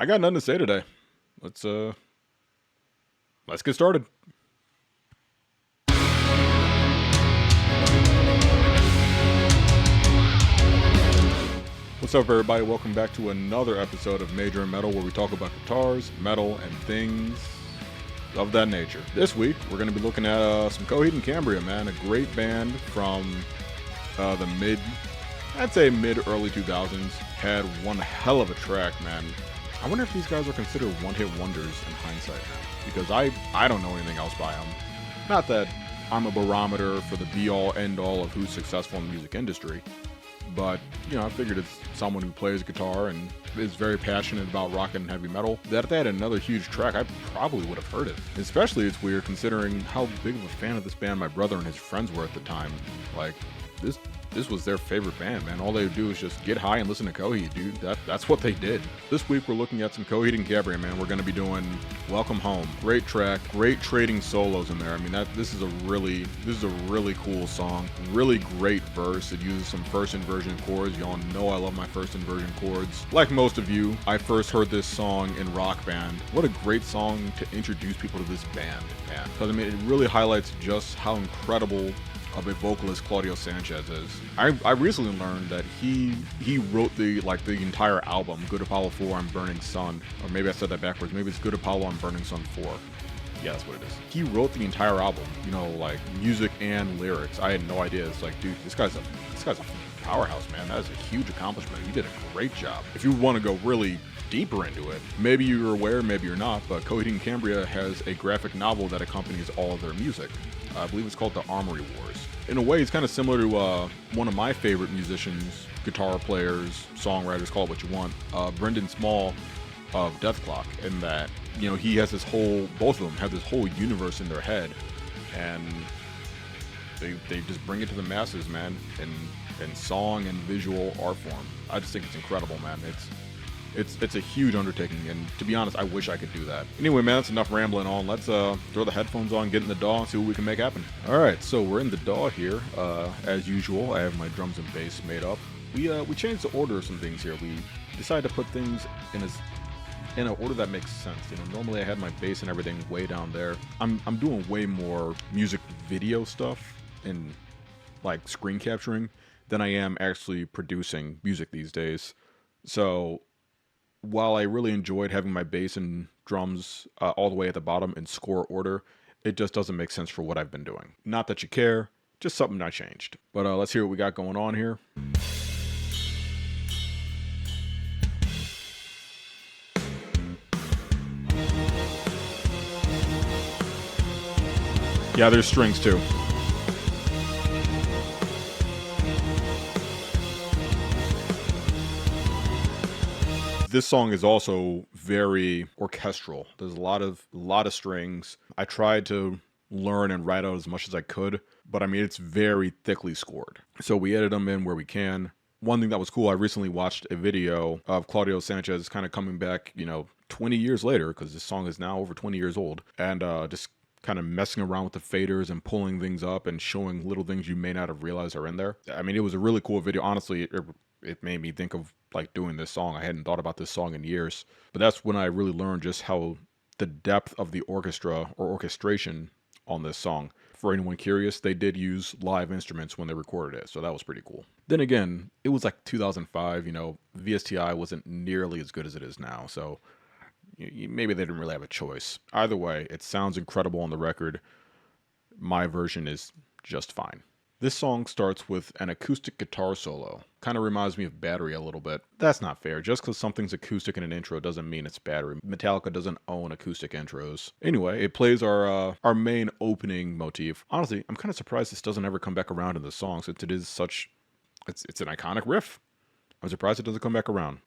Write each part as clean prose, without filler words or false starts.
I got nothing to say today. Let's get started. What's up, everybody? Welcome back to another episode of Major in Metal, where we talk about guitars, metal, and things of that nature. This week, we're going to be looking at some Coheed and Cambria, man. A great band from the mid-early 2000s. Had one hell of a track, man. I wonder if these guys are considered one-hit wonders in hindsight now, because I don't know anything else by them. Not that I'm a barometer for the be-all, end-all of who's successful in the music industry, but, you know, I figured it's someone who plays guitar and is very passionate about rock and heavy metal. That if they had another huge track, I probably would have heard it. Especially it's weird considering how big of a fan of this band my brother and his friends were at the time. Like, this was their favorite band, man. All they would do is just get high and listen to Coheed, dude. That's what they did. This week we're looking at some Coheed and Cambria, man. We're going to be doing Welcome Home. Great track, great trading solos in there. I mean, this is a really cool song. Really great verse. It uses some first inversion chords. Y'all know I love my first inversion chords. Like most of you, I first heard this song in Rock Band. What a great song to introduce people to this band, man. Because I mean, it really highlights just how incredible of a vocalist Claudio Sanchez is. I recently learned that he wrote the entire album, Good Apollo 4 on Burning Sun. Or maybe I said that backwards. Maybe it's Good Apollo on Burning Sun 4. Yeah, that's what it is. He wrote the entire album, you know, like music and lyrics. I had no idea. It's like, dude, this guy's a powerhouse, man. That is a huge accomplishment. He did a great job. If you want to go really deeper into it, maybe you're aware, maybe you're not, but Coheed and Cambria has a graphic novel that accompanies all of their music. I believe it's called The Armory Wars. In a way, it's kind of similar to one of my favorite musicians, guitar players, songwriters, call it what you want, Brendan Small of Death Clock, in that, you know, he has both of them have this whole universe in their head, and they just bring it to the masses, man, in song and visual art form. I just think it's incredible, man. It's a huge undertaking, and to be honest, I wish I could do that. Anyway, man, that's enough rambling on. Let's throw the headphones on, get in the DAW, and see what we can make happen. All right, so we're in the DAW here. As usual, I have my drums and bass made up. We changed the order of some things here. We decided to put things in an order that makes sense. You know, normally I had my bass and everything way down there. I'm doing way more music video stuff and like screen capturing than I am actually producing music these days. So while I really enjoyed having my bass and drums all the way at the bottom in score order, it just doesn't make sense for what I've been doing. Not that you care, just something I changed. But let's hear what we got going on here. Yeah, there's strings too. This song is also very orchestral. There's a lot of strings. I tried to learn and write out as much as I could, but I mean, it's very thickly scored. So we edit them in where we can. One thing that was cool, I recently watched a video of Claudio Sanchez kind of coming back, you know, 20 years later, because this song is now over 20 years old, and just kind of messing around with the faders and pulling things up and showing little things you may not have realized are in there. I mean, it was a really cool video. Honestly, it made me think of like doing this song. I hadn't thought about this song in years, but that's when I really learned just how the depth of the orchestra or orchestration on this song. For anyone curious, they did use live instruments when they recorded it, so that was pretty cool. Then again, it was like 2005, you know, VSTI wasn't nearly as good as it is now, so maybe they didn't really have a choice. Either way, it sounds incredible on the record. My version is just fine. This song starts with an acoustic guitar solo. Kind of reminds me of Battery a little bit. That's not fair. Just because something's acoustic in an intro doesn't mean it's Battery. Metallica doesn't own acoustic intros. Anyway, it plays our main opening motif. Honestly, I'm kind of surprised this doesn't ever come back around in the song, since it is such... It's an iconic riff. I'm surprised it doesn't come back around.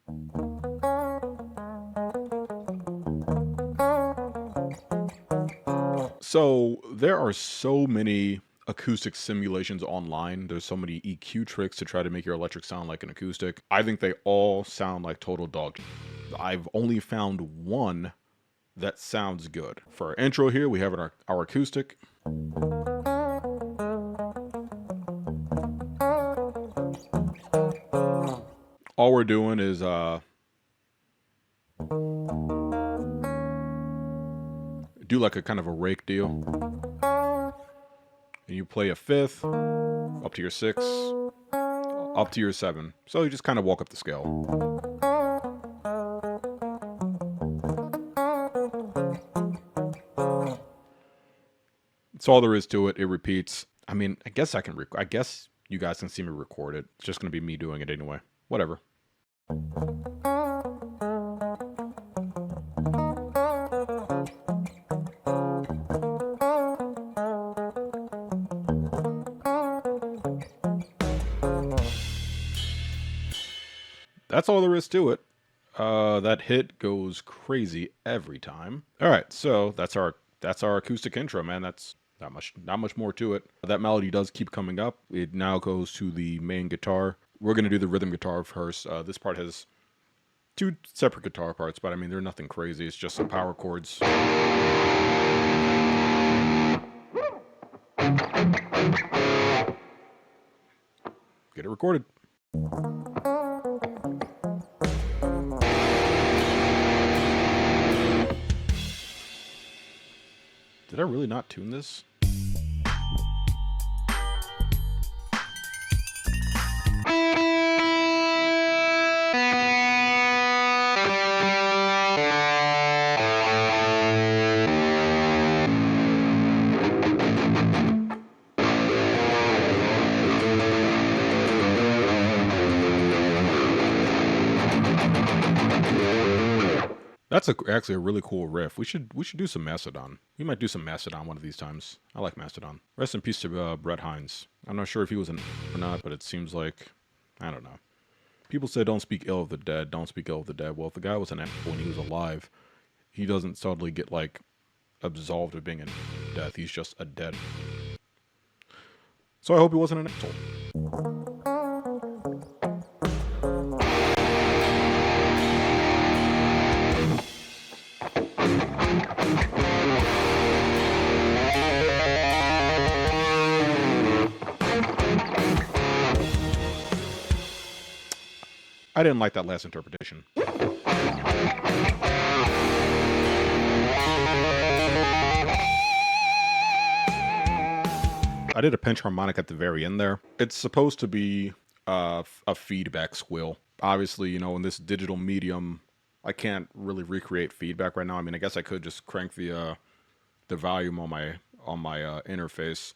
So there are so many acoustic simulations online. There's so many EQ tricks to try to make your electric sound like an acoustic. I think they all sound like total dog. I've only found one that sounds good. For our intro here, we have our acoustic. All we're doing is Do like a kind of a rake deal. And you play a fifth, up to your six, up to your seven. So you just kind of walk up the scale. That's all there is to it. It repeats. I mean, I guess I guess you guys can see me record it. It's just going to be me doing it anyway. Whatever. That's all there is to it. That hit goes crazy every time. All right, so that's our acoustic intro, man. That's not much more to it. That melody does keep coming up. It now goes to the main guitar. We're gonna do the rhythm guitar first. This part has two separate guitar parts, but I mean they're nothing crazy. It's just some power chords. Get it recorded. Did I really not tune this? That's actually a really cool riff. We should do some Mastodon. We might do some Mastodon one of these times. I like Mastodon. Rest in peace to Brett Hines. I'm not sure if he was an or not, but it seems like, I don't know. People say don't speak ill of the dead. Don't speak ill of the dead. Well, if the guy was an asshole when he was alive, he doesn't suddenly get like absolved of being a death. He's just a dead. So I hope he wasn't an asshole. I didn't like that last interpretation. I did a pinch harmonic at the very end there. It's supposed to be a feedback squill. Obviously, you know, in this digital medium, I can't really recreate feedback right now. I mean, I guess I could just crank the volume on my interface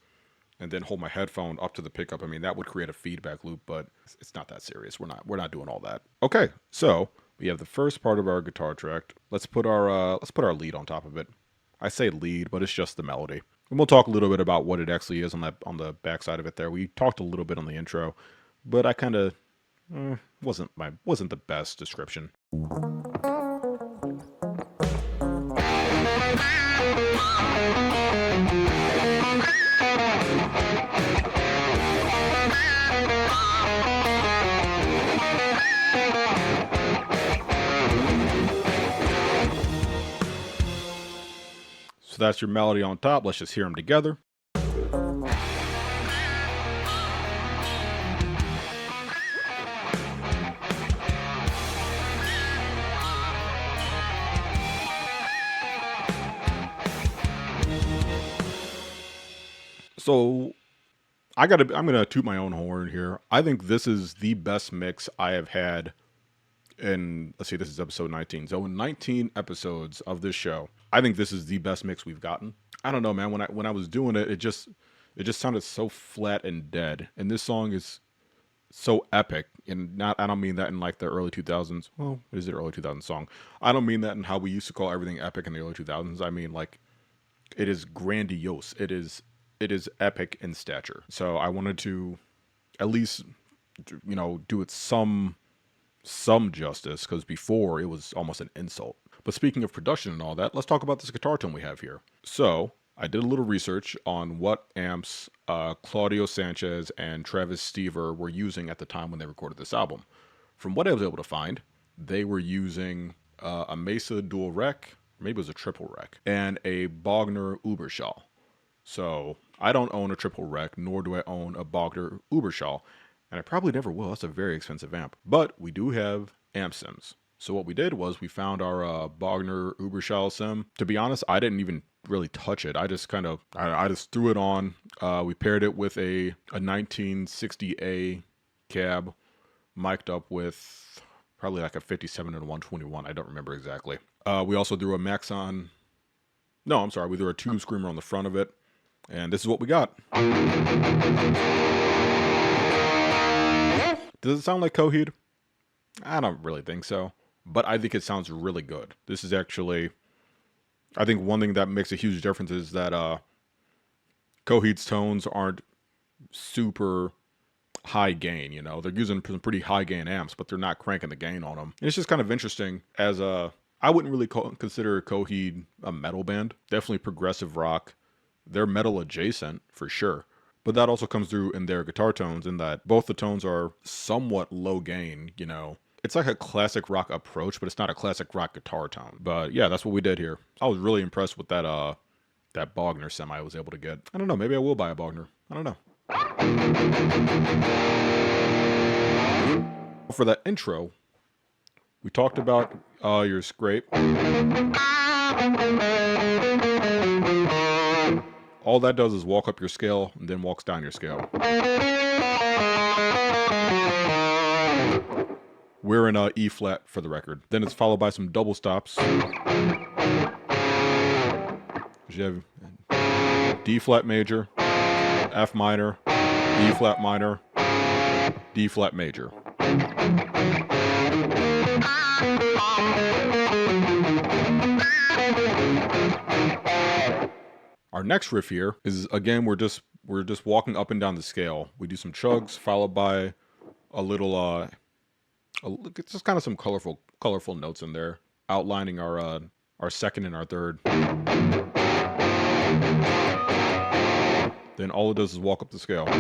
and then hold my headphone up to the pickup. I mean, that would create a feedback loop, but it's not that serious. We're not doing all that. Okay, so we have the first part of our guitar track. Let's put our lead on top of it. I say lead, but it's just the melody. And we'll talk a little bit about what it actually is on the back side of it there. We talked a little bit on the intro, but I kind of wasn't the best description. So that's your melody on top. Let's just hear them together. So I'm gonna toot my own horn here. I think this is the best mix I have had in, let's see, this is episode 19. So in 19 episodes of this show, I think this is the best mix we've gotten. I don't know, man. When I was doing it, it just sounded so flat and dead. And this song is so epic. And I don't mean that in like the early 2000s. Well, it is the early 2000s song. I don't mean that in how we used to call everything epic in the early 2000s. I mean like it is grandiose. It is epic in stature. So I wanted to at least, you know, do it some justice, because before it was almost an insult. But speaking of production and all that, let's talk about this guitar tone we have here. So I did a little research on what amps Claudio Sanchez and Travis Stever were using at the time when they recorded this album. From what I was able to find, they were using a Mesa dual rec, maybe it was a triple rec, and a Bogner Uberschall. So I don't own a triple rec, nor do I own a Bogner Uberschall, and I probably never will. That's a very expensive amp. But we do have amp sims. So what we did was we found our Bogner Uberschall sim. To be honest, I didn't even really touch it. I just kind of, I just threw it on. We paired it with a 1960A cab, mic'd up with probably like a 57 and a 121. I don't remember exactly. We also threw a Maxon. No, I'm sorry. We threw a tube screamer on the front of it. And this is what we got. Does it sound like Coheed? I don't really think so. But I think it sounds really good. This is actually, I think one thing that makes a huge difference is that Coheed's tones aren't super high gain, you know. They're using some pretty high gain amps, but they're not cranking the gain on them. And it's just kind of interesting as I wouldn't really consider Coheed a metal band. Definitely progressive rock. They're metal adjacent for sure. But that also comes through in their guitar tones in that both the tones are somewhat low gain, you know. It's like a classic rock approach, but it's not a classic rock guitar tone. But yeah, that's what we did here. I was really impressed with that that Bogner semi I was able to get. I don't know, maybe I will buy a Bogner. I don't know. For that intro, we talked about your scrape. All that does is walk up your scale and then walks down your scale. We're in E flat for the record. Then it's followed by some double stops. You have D flat major, F minor, E flat minor, D flat major. Our next riff here is, again, we're just walking up and down the scale. We do some chugs followed by a little just kind of some colorful notes in there, outlining our second and our third. Then all it does is walk up the scale. A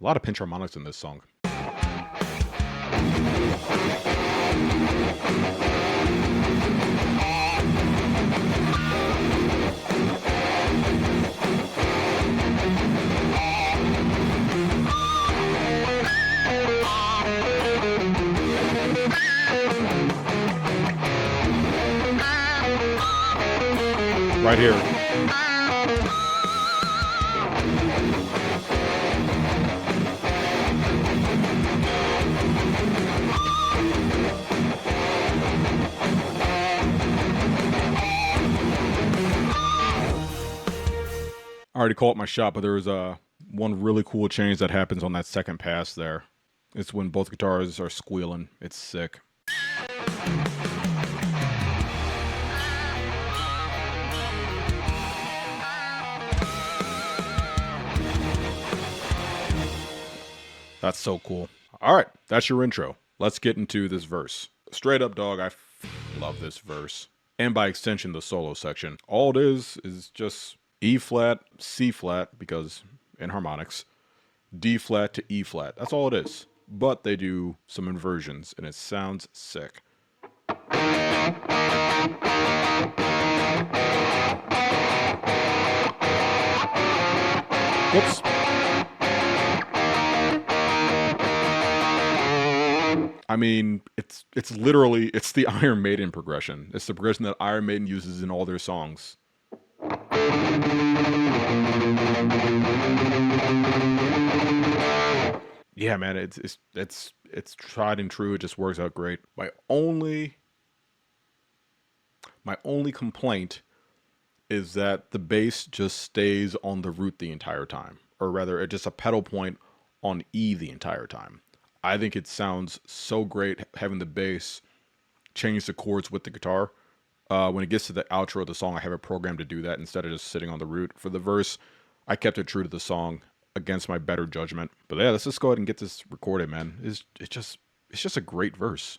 lot of pinch harmonics in this song. Right here. I already called my shot, but there is one really cool change that happens on that second pass there. It's when both guitars are squealing. It's sick. That's so cool. All right, that's your intro. Let's get into this verse. Straight up, dog, I love this verse. And by extension, the solo section. All it is just E flat, C flat, because in harmonics, D flat to E flat. That's all it is. But they do some inversions, and it sounds sick. Whoops. I mean, it's literally, it's the Iron Maiden progression. It's the progression that Iron Maiden uses in all their songs. Yeah, man, it's tried and true. It just works out great. My only complaint is that the bass just stays on the root the entire time, or rather, it's just a pedal point on E the entire time. I think it sounds so great having the bass change the chords with the guitar. When it gets to the outro of the song, I have it programmed to do that instead of just sitting on the root. For the verse, I kept it true to the song against my better judgment. But yeah, let's just go ahead and get this recorded, man. It's just a great verse.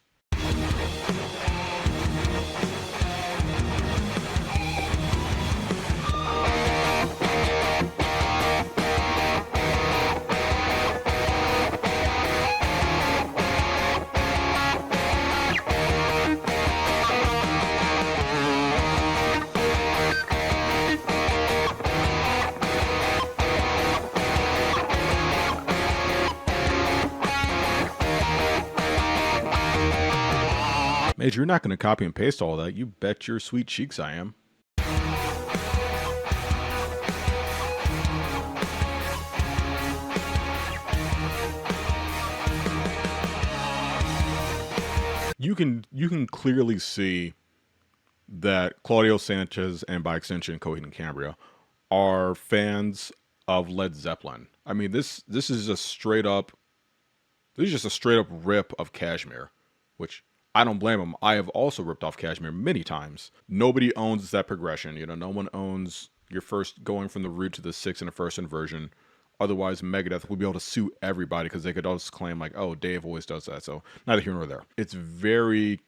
Major, you're not going to copy and paste all that. You bet your sweet cheeks I am. You can clearly see that Claudio Sanchez and by extension Coheed and Cambria are fans of Led Zeppelin. I mean, this is a straight up rip of Kashmir, which I don't blame them. I have also ripped off Kashmir many times. Nobody owns that progression. No one owns your first going from the root to the sixth in a first inversion. Otherwise, Megadeth would be able to sue everybody because they could also claim like, oh, Dave always does that. So neither here nor there. It's very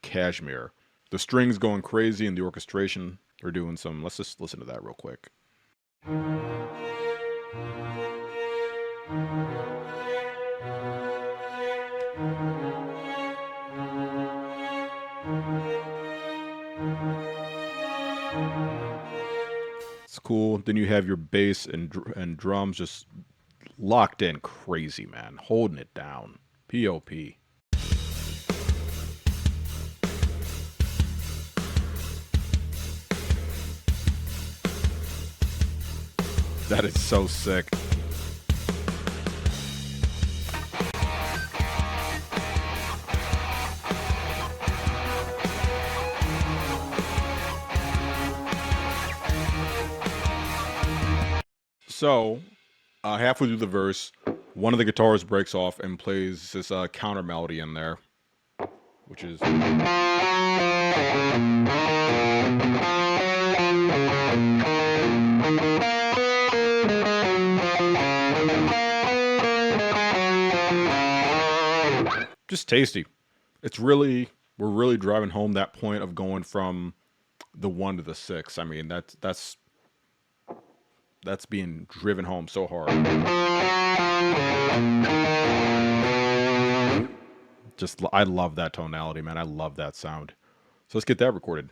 Kashmir. The strings going crazy and the orchestration are doing some. Let's just listen to that real quick. It's cool. Then you have your bass and drums just locked in crazy, man. Holding it down. P.O.P. That is so sick. So, halfway through the verse, one of the guitars breaks off and plays this counter melody in there, which is... just tasty. We're really driving home that point of going from the 1 to the 6. I mean, that's being driven home so hard. I love that tonality, man. I love that sound. So let's get that recorded.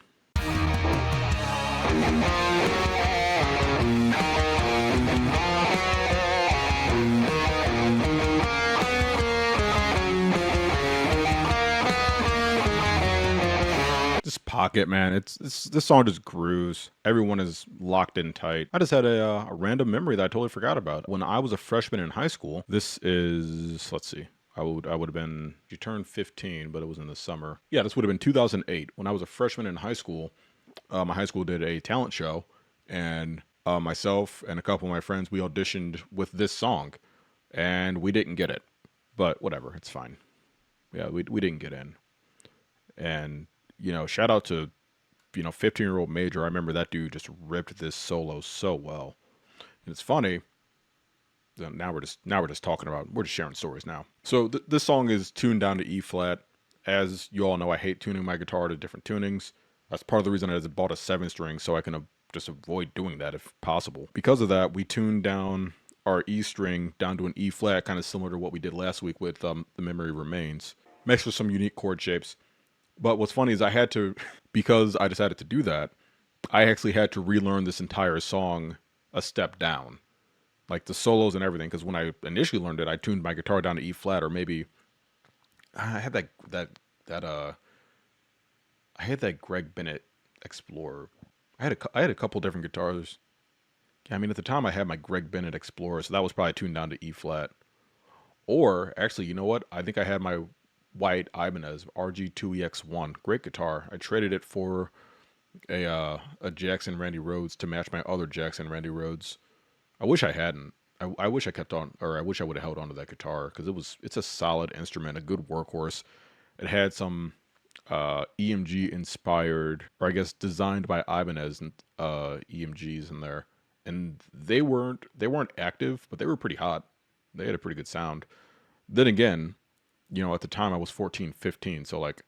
This pocket, man, this song just grooves. Everyone is locked in tight. I just had a random memory that I totally forgot about. When I was a freshman in high school, this is, let's see, I would have been, you turned 15, but it was in the summer. Yeah, this would have been 2008. When I was a freshman in high school, my high school did a talent show, and myself and a couple of my friends, we auditioned with this song, and we didn't get it. But whatever, it's fine. Yeah, we didn't get in. And shout out to, 15-year-old Major. I remember that dude just ripped this solo so well. And it's funny. Now we're just talking about, we're just sharing stories now. So this song is tuned down to E flat. As you all know, I hate tuning my guitar to different tunings. That's part of the reason I just bought a 7-string, so I can just avoid doing that if possible. Because of that, we tuned down our E string down to an E flat, kind of similar to what we did last week with The Memory Remains. Mixed with some unique chord shapes. But what's funny is I had to, because I decided to do that, I actually had to relearn this entire song a step down. Like the solos and everything, because when I initially learned it, I tuned my guitar down to E flat, or maybe I had I had that Greg Bennett Explorer. I had a couple different guitars. I mean, at the time I had my Greg Bennett Explorer, so that was probably tuned down to E flat. Or actually, you know what? I think I had my white Ibanez RG2EX1. Great guitar. I traded it for a Jackson Randy Rhodes to match my other Jackson Randy Rhodes. I wish I hadn't. I wish I kept on, or I wish I would have held on to that guitar, because it's a solid instrument, a good workhorse. It had some EMG inspired, or I guess designed by Ibanez and EMGs in there, and they weren't active, but they were pretty hot. They had a pretty good sound. Then again, at the time I was 14, 15, so like,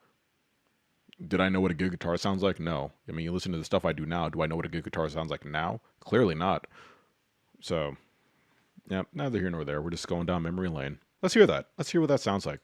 did I know what a good guitar sounds like? No. I mean, you listen to the stuff I do now, do I know what a good guitar sounds like now? Clearly not. So, yeah, neither here nor there. We're just going down memory lane. Let's hear that. Let's hear what that sounds like.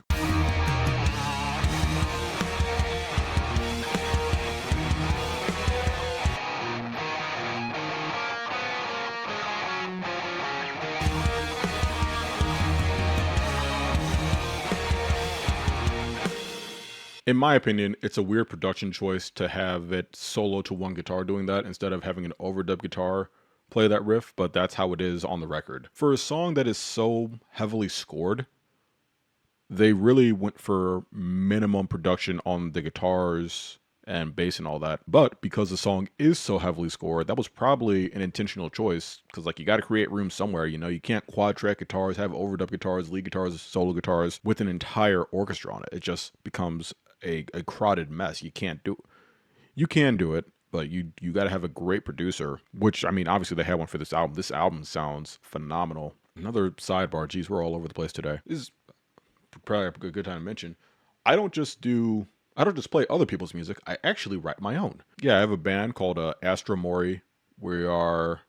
In my opinion, it's a weird production choice to have it solo to one guitar doing that instead of having an overdub guitar play that riff, but that's how it is on the record. For a song that is so heavily scored, they really went for minimum production on the guitars and bass and all that. But because the song is so heavily scored, that was probably an intentional choice because, like, you got to create room somewhere. You know, you can't quad track guitars, have overdub guitars, lead guitars, solo guitars with an entire orchestra on it. It just becomes a crowded mess. You can't do. You can do it, but you got to have a great producer. Which, I mean, obviously they had one for this album. This album sounds phenomenal. Another sidebar. Geez, we're all over the place today. This is probably a good time to mention. I don't just play other people's music. I actually write my own. Yeah, I have a band called Astra Mori. We are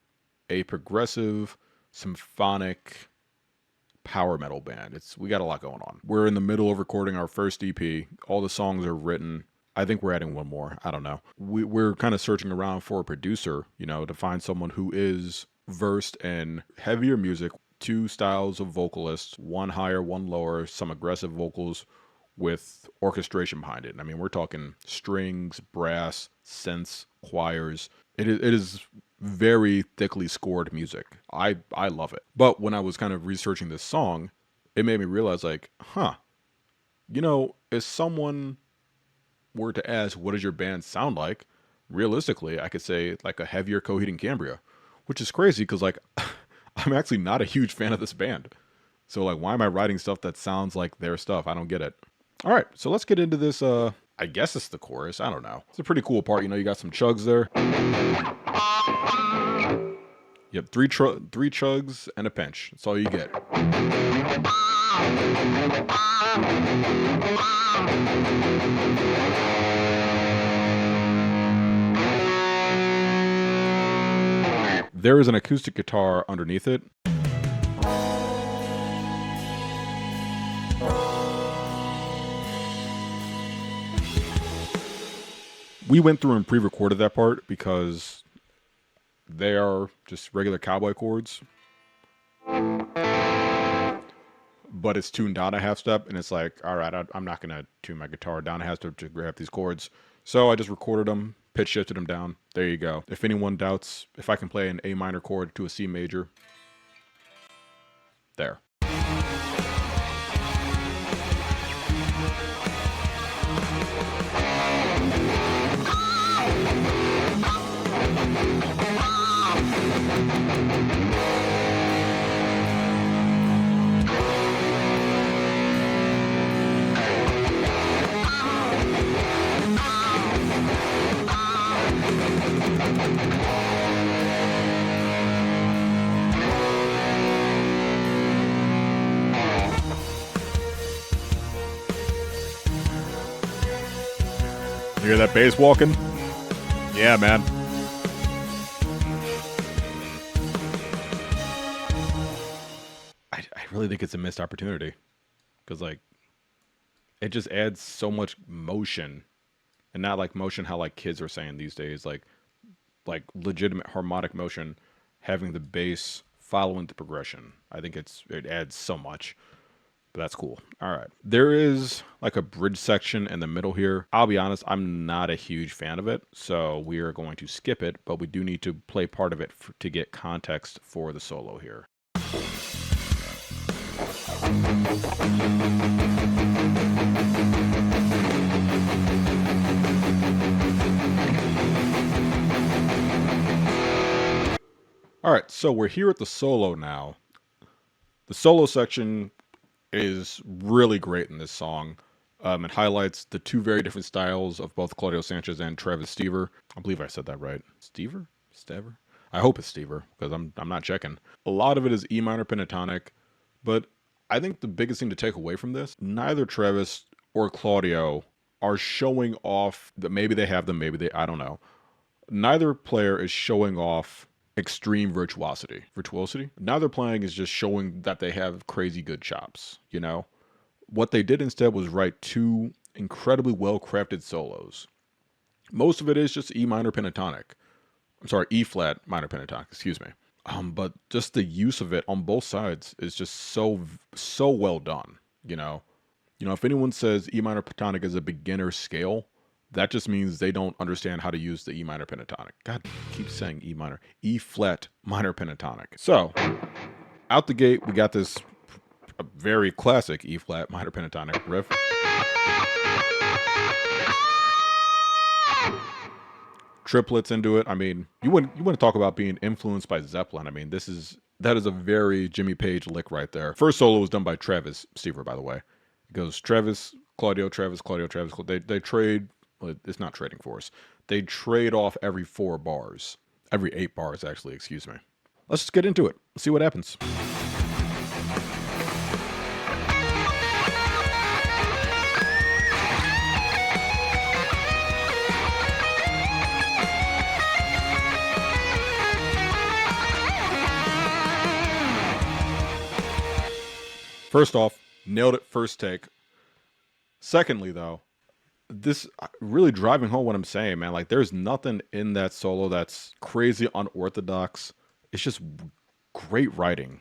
a progressive symphonic power metal band. We got a lot going on. We're in the middle of recording our first EP. All the songs are written. I think we're adding one more. I don't know. We're kind of searching around for a producer, you know, to find someone who is versed in heavier music, 2 styles of vocalists, one higher, one lower, some aggressive vocals with orchestration behind it. I mean, we're talking strings, brass, synths, choirs. It is very thickly scored music. I love it. But when I was kind of researching this song, it made me realize, like, you know, if someone were to ask, what does your band sound like? Realistically, I could say like a heavier Coheed and Cambria, which is crazy because, like, I'm actually not a huge fan of this band. So, like, why am I writing stuff that sounds like their stuff? I don't get it. All right, so let's get into this. I guess it's the chorus. I don't know. It's a pretty cool part. You know, you got some chugs there. Yep, three chugs and a pinch. That's all you get. There is an acoustic guitar underneath it. We went through and pre-recorded that part because they are just regular cowboy chords. But it's tuned down a half step, and it's like, all right, I'm not going to tune my guitar down a half step to grab these chords. So I just recorded them, pitch shifted them down. There you go. If anyone doubts if I can play an A minor chord to a C major, there. You hear that bass walking? Yeah, man. I really think it's a missed opportunity. Because, like, it just adds so much motion. And not like motion how, like, kids are saying these days. Like legitimate harmonic motion, having the bass following the progression. I think it adds so much. But that's cool. All right. There is like a bridge section in the middle here. I'll be honest, I'm not a huge fan of it. So we are going to skip it, but we do need to play part of it to get context for the solo here. All right. So we're here at the solo now. The solo section is really great in this song. It highlights the 2 very different styles of both Claudio Sanchez and Travis Stever. I believe I said that right. Stever? Stever? I hope it's Stever because I'm not checking. A lot of it is E minor pentatonic, but I think the biggest thing to take away from this, neither Travis or Claudio are showing off that maybe they have them, I don't know. Neither player is showing off extreme virtuosity. Now they're playing is just showing that they have crazy good chops, you know? What they did instead was write 2 incredibly well-crafted solos. Most of it is just E minor pentatonic. I'm sorry, E flat minor pentatonic, excuse me. But just the use of it on both sides is just so well done, you know? You know, if anyone says E minor pentatonic is a beginner scale, that just means they don't understand how to use the E minor pentatonic. God, I keep saying E minor. E flat minor pentatonic. So, out the gate, we got this very classic E flat minor pentatonic riff. Triplets into it. I mean, you wouldn't talk about being influenced by Zeppelin. I mean, that is a very Jimmy Page lick right there. First solo was done by Travis Stever, by the way. It goes Travis, Claudio, Travis, Claudio, Travis. They trade. Well, it's not trading force. They trade off every 4 bars, every 8 bars actually. Excuse me. Let's just get into it. Let's see what happens. First off, nailed it first take. Secondly, though, this really driving home what I'm saying, man. Like, there's nothing in that solo that's crazy unorthodox. It's just great writing.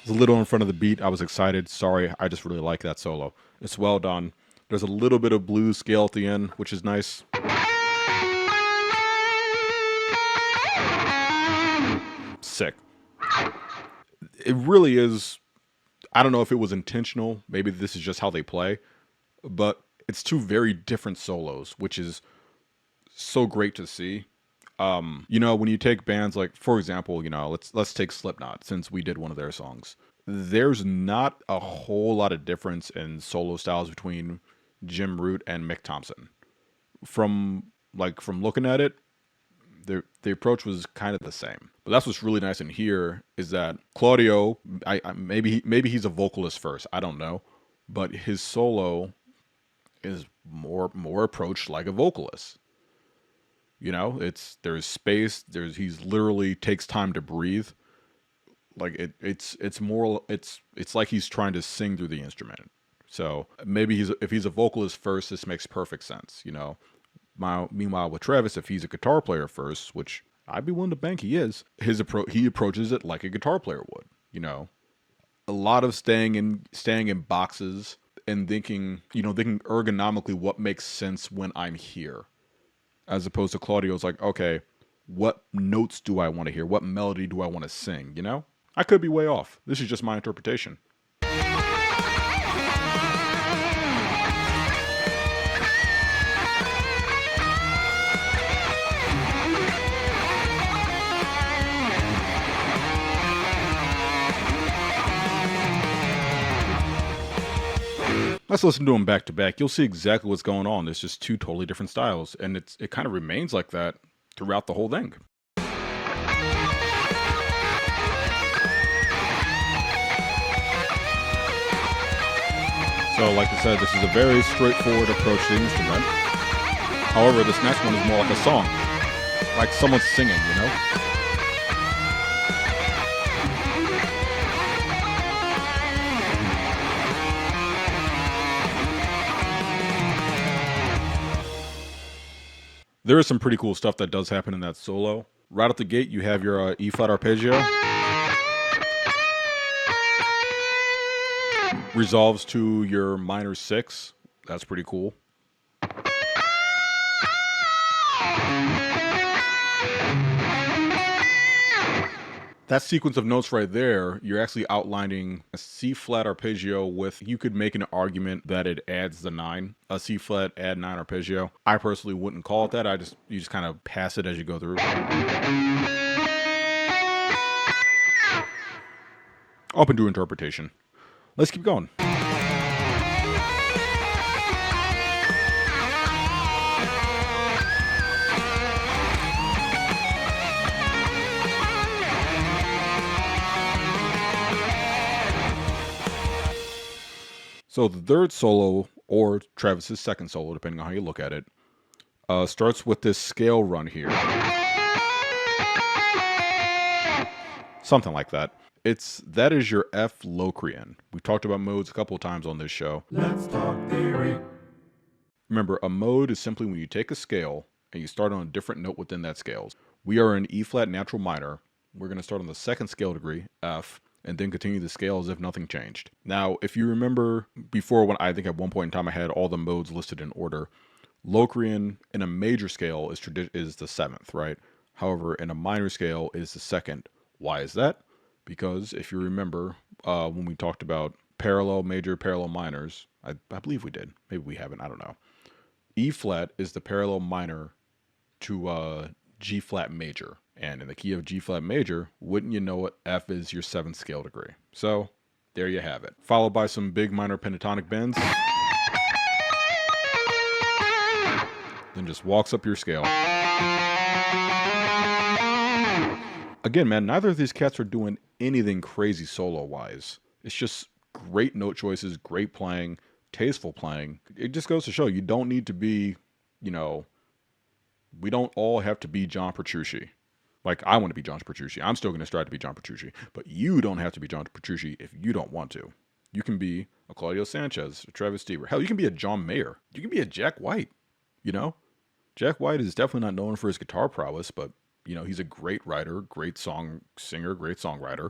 It's a little in front of the beat. I was excited. Sorry, I just really like that solo. It's well done. There's a little bit of blues scale at the end, which is nice. Sick. It really is. I don't know if it was intentional. Maybe this is just how they play. But it's 2 very different solos, which is so great to see. You know, when you take bands like, for example, you know, let's take Slipknot, since we did one of their songs. There's not a whole lot of difference in solo styles between Jim Root and Mick Thompson. From looking at it, the approach was kind of the same. But that's what's really nice in here is that Claudio, maybe he's a vocalist first, I don't know, but his solo is more approached like a vocalist. You know, there's space. He's literally takes time to breathe. Like it's like he's trying to sing through the instrument. So maybe if he's a vocalist first, this makes perfect sense. You know, meanwhile with Travis, if he's a guitar player first, which I'd be willing to bank he is, he approaches it like a guitar player would. You know, a lot of staying in boxes and thinking ergonomically what makes sense when I'm here. As opposed to Claudio's like, okay, what notes do I want to hear? What melody do I want to sing? You know? I could be way off. This is just my interpretation. Let's listen to them back to back. You'll see exactly what's going on. There's just 2 totally different styles, and it kind of remains like that throughout the whole thing. So, like I said, this is a very straightforward approach to the instrument. However, this next one is more like a song, like someone's singing, you know? There is some pretty cool stuff that does happen in that solo. Right out the gate, you have your E flat arpeggio. Resolves to your minor 6. That's pretty cool. That sequence of notes right there, you're actually outlining a C flat arpeggio with, you could make an argument that it adds the 9, a C flat add 9 arpeggio. I personally wouldn't call it that. You just kind of pass it as you go through. Open to interpretation. Let's keep going. So the third solo, or Travis's second solo, depending on how you look at it, starts with this scale run here. Something like that. That is your F Locrian. We've talked about modes a couple of times on this show. Let's talk theory. Remember, a mode is simply when you take a scale and you start on a different note within that scale. We are in E flat natural minor. We're going to start on the second scale degree, F, and then continue the scale as if nothing changed. Now, if you remember before, when I think at one point in time I had all the modes listed in order, Locrian in a major scale is the seventh, right? However, in a minor scale is the second. Why is that? Because if you remember when we talked about parallel major, parallel minors, I believe we did. Maybe we haven't. I don't know. E flat is the parallel minor to G flat major. And in the key of G flat major, wouldn't you know it, F is your seventh scale degree. So there you have it. Followed by some big minor pentatonic bends. Then just walks up your scale. Again, man, neither of these cats are doing anything crazy solo-wise. It's just great note choices, great playing, tasteful playing. It just goes to show you don't need to be, we don't all have to be John Petrucci. Like, I want to be John Petrucci. I'm still going to strive to be John Petrucci. But you don't have to be John Petrucci if you don't want to. You can be a Claudio Sanchez, a Travis Stever. Hell, you can be a John Mayer. You can be a Jack White, Jack White is definitely not known for his guitar prowess, but, he's a great writer, great song singer, great songwriter.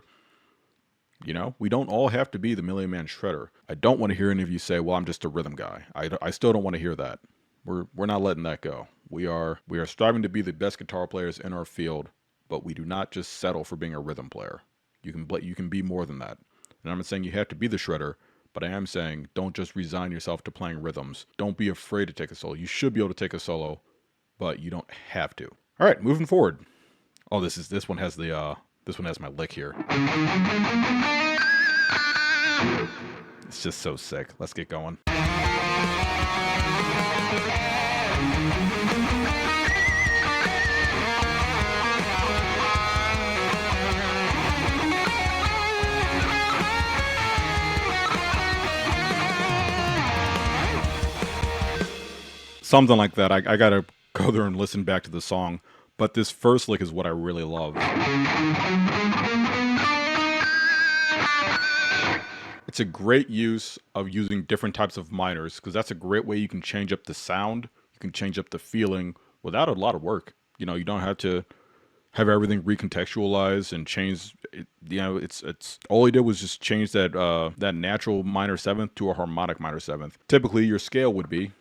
We don't all have to be the Million Man Shredder. I don't want to hear any of you say, well, I'm just a rhythm guy. I still don't want to hear that. We're not letting that go. We are striving to be the best guitar players in our field, but we do not just settle for being a rhythm player. You can be more than that. And I'm not saying you have to be the shredder, but I am saying don't just resign yourself to playing rhythms. Don't be afraid to take a solo. You should be able to take a solo, but you don't have to. All right, moving forward. Oh, this one has my lick here. It's just so sick. Let's get going. Something like that. I gotta go there and listen back to the song. But this first lick is what I really love. It's a great use of using different types of minors, because that's a great way you can change up the sound, you can change up the feeling without a lot of work. You don't have to have everything recontextualized and change. It's all he did was just change that natural minor seventh to a harmonic minor seventh. Typically, your scale would be.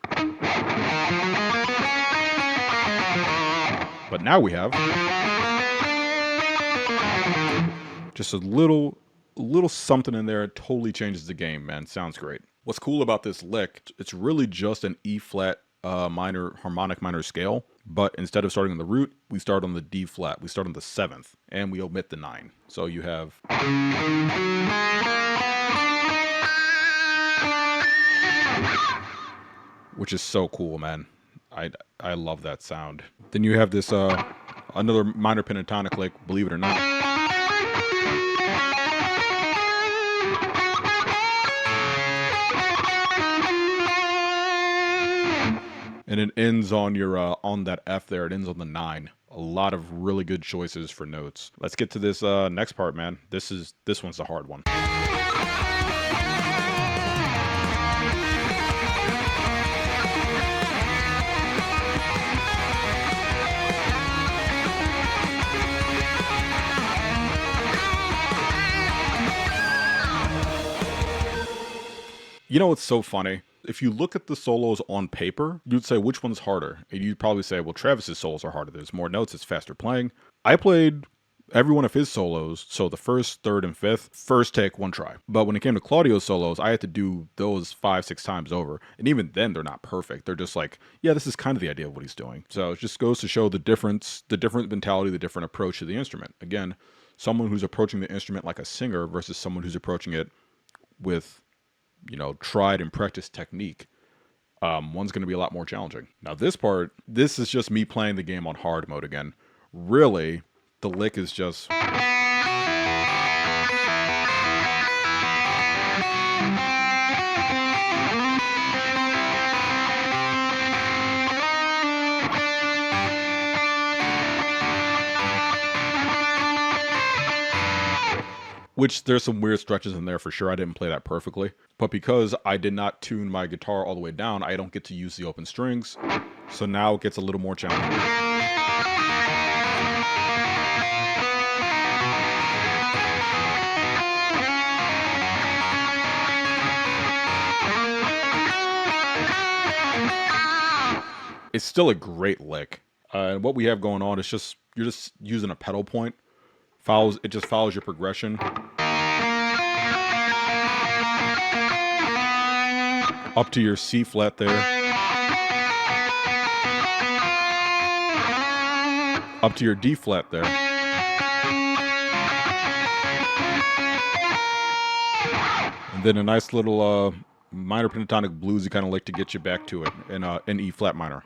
But now we have just a little something in there. It totally changes the game, man. Sounds great. What's cool about this lick, it's really just an E flat minor harmonic minor scale, but instead of starting on the root, we start on the D flat. We start on the seventh, and we omit the 9. So you have, which is so cool, man. I love that sound. Then you have this another minor pentatonic lick, believe it or not. And it ends on your on that F there. It ends on the 9. A lot of really good choices for notes. Let's get to this next part, man. This one's the hard one. What's so funny? If you look at the solos on paper, you'd say which one's harder? And you'd probably say, well, Travis's solos are harder. There's more notes. It's faster playing. I played every one of his solos, so the first, third, and fifth, first take, one try. But when it came to Claudio's solos, I had to do those 5-6 times over. And even then, they're not perfect. They're just like, yeah, this is kind of the idea of what he's doing. So it just goes to show the different mentality, the different approach to the instrument. Again, someone who's approaching the instrument like a singer versus someone who's approaching it with, tried and practiced technique. One's going to be a lot more challenging. Now this is just me playing the game on hard mode again. Really, the lick is just. which there's some weird stretches in there for sure. I didn't play that perfectly. But because I did not tune my guitar all the way down, I don't get to use the open strings. So now it gets a little more challenging. It's still a great lick. And what we have going on is just, you're just using a pedal point. It just follows your progression. Up to your C flat there. Up to your D flat there. And then a nice little minor pentatonic bluesy kind of lick to get you back to it in E flat minor.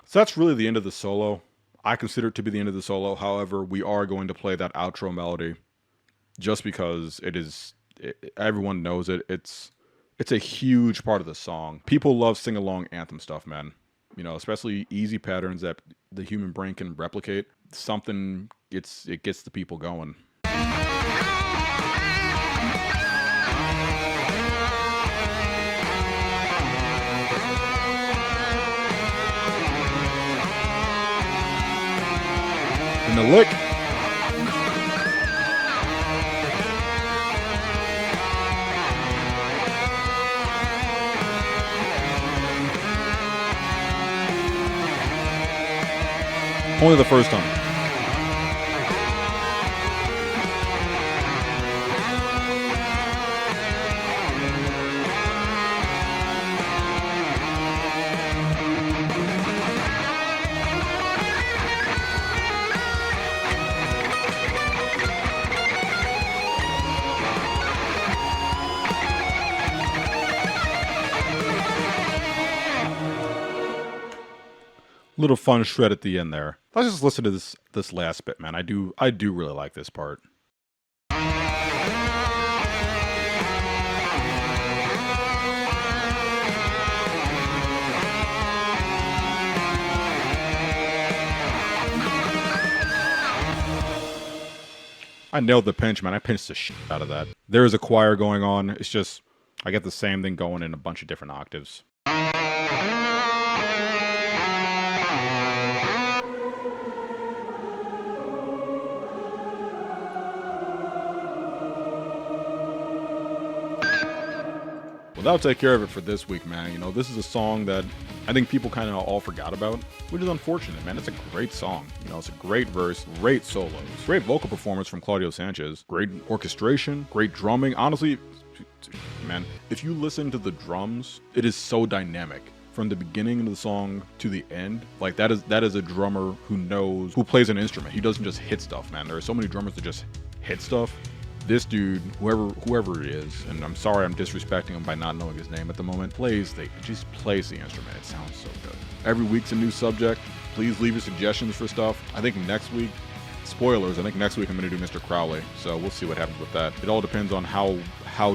So that's really the end of the solo. I consider it to be the end of the solo. However, we are going to play that outro melody just because everyone knows it. It's a huge part of the song. People love sing-along anthem stuff, man. You know, especially easy patterns that the human brain can replicate. It gets the people going. And the lick. Only the first time. Little fun shred at the end there. Let's just listen to this last bit, man. I do really like this part. I nailed the pinch, man. I pinched the shit out of that. There is a choir going on. It's just, I get the same thing going in a bunch of different octaves. Well, that'll take care of it for this week, man. You know, this is a song that I think people kind of all forgot about, which is unfortunate, man. It's a great song. You know, it's a great verse, great solos, great vocal performance from Claudio Sanchez, great orchestration, great drumming. Honestly, man, if you listen to the drums, it is so dynamic. From the beginning of the song to the end, like that is a drummer who plays an instrument. He doesn't just hit stuff, man. There are so many drummers that just hit stuff. This dude, whoever it is, and I'm sorry I'm disrespecting him by not knowing his name at the moment, just plays the instrument. It sounds so good. Every week's a new subject. Please leave your suggestions for stuff. I think next week, spoilers, I think next week I'm going to do Mr. Crowley, so we'll see what happens with that. It all depends on how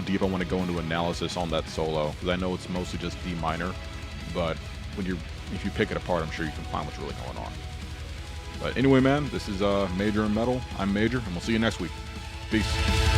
deep I want to go into analysis on that solo, because I know it's mostly just D minor, but if you pick it apart, I'm sure you can find what's really going on. But anyway, man, this is Major and Metal. I'm Major, and we'll see you next week. Peace.